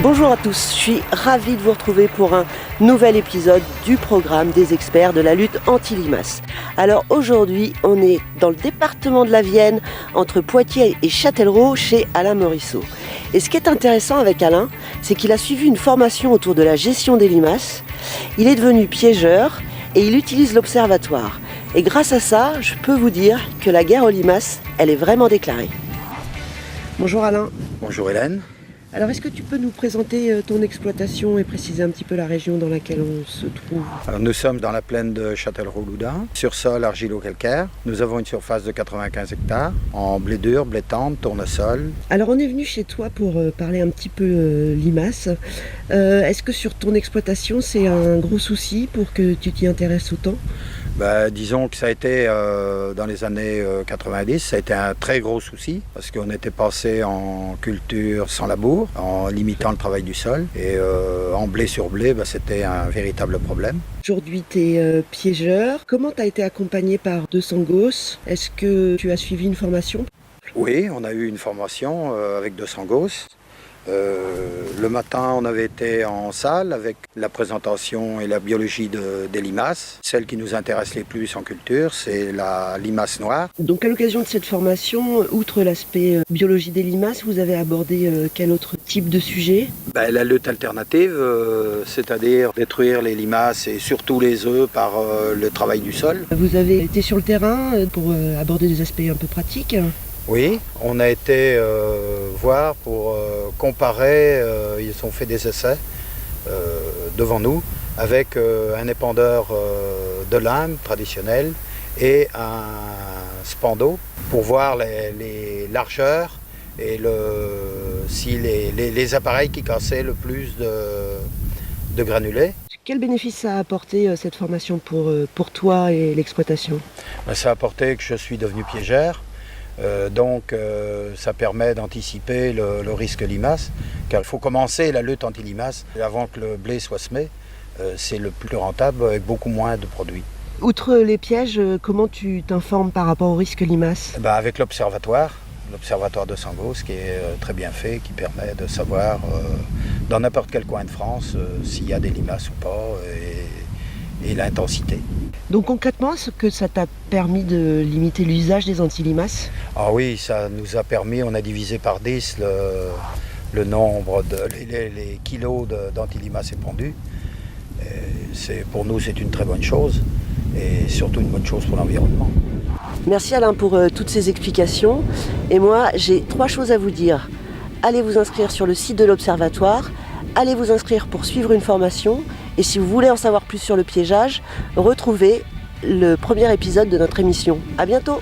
Bonjour à tous, je suis ravie de vous retrouver pour un nouvel épisode du programme des experts de la lutte anti-limaces. Alors aujourd'hui, on est dans le département de la Vienne, entre Poitiers et Châtellerault, chez Alain Morisseau. Et ce qui est intéressant avec Alain, c'est qu'il a suivi une formation autour de la gestion des limaces, il est devenu piégeur et il utilise l'observatoire. Et grâce à ça, je peux vous dire que la guerre aux limaces, elle est vraiment déclarée. Bonjour Alain. Bonjour Hélène. Alors est-ce que tu peux nous présenter ton exploitation et préciser un petit peu la région dans laquelle on se trouve? Alors, nous sommes dans la plaine de Châtellerault-Loudun, sur sol argilo-calcaire. Nous avons une surface de 95 hectares en blé dur, blé tendre, tournesol. Alors on est venu chez toi pour parler un petit peu limaces. Est-ce que sur ton exploitation c'est un gros souci pour que tu t'y intéresses autant? Disons que ça a été, dans les années 90, ça a été un très gros souci parce qu'on était passé en culture sans labour, en limitant le travail du sol. Et en blé sur blé, c'était un véritable problème. Aujourd'hui tu es piégeur. Comment tu as été accompagné par 200 gosses? Est-ce que tu as suivi une formation? Oui, on a eu une formation avec 200 gosses. Le matin, on avait été en salle avec la présentation et la biologie des limaces. Celle qui nous intéresse les plus en culture, c'est la limace noire. Donc à l'occasion de cette formation, outre l'aspect biologie des limaces, vous avez abordé quel autre type de sujet? La lutte alternative, c'est-à-dire détruire les limaces et surtout les œufs par le travail du sol. Vous avez été sur le terrain pour aborder des aspects un peu pratiques? Oui, on a été voir pour comparer, ils ont fait des essais devant nous avec un épandeur de lime traditionnel et un spando pour voir les largeurs et si les appareils qui cassaient le plus de granulés. Quel bénéfice ça a apporté cette formation pour toi et l'exploitation? Ça a apporté que je suis devenu piégeur. Donc ça permet d'anticiper le risque limace, car il faut commencer la lutte anti-limace avant que le blé soit semé. C'est le plus rentable avec beaucoup moins de produits. Outre les pièges, comment tu t'informes par rapport au risque limace? Avec l'observatoire de Sangos qui est très bien fait, qui permet de savoir dans n'importe quel coin de France s'il y a des limaces ou pas et l'intensité. Donc concrètement, est-ce que ça t'a permis de limiter l'usage des anti-limaces? Ah oui, ça nous a permis, on a divisé par 10 le nombre les kilos d'anti-limaces épandus. Pour nous, c'est une très bonne chose et surtout une bonne chose pour l'environnement. Merci Alain pour toutes ces explications. Et moi, j'ai 3 choses à vous dire. Allez vous inscrire sur le site de l'Observatoire, allez vous inscrire pour suivre une formation. Et si vous voulez en savoir plus sur le piégeage, retrouvez le premier épisode de notre émission. À bientôt!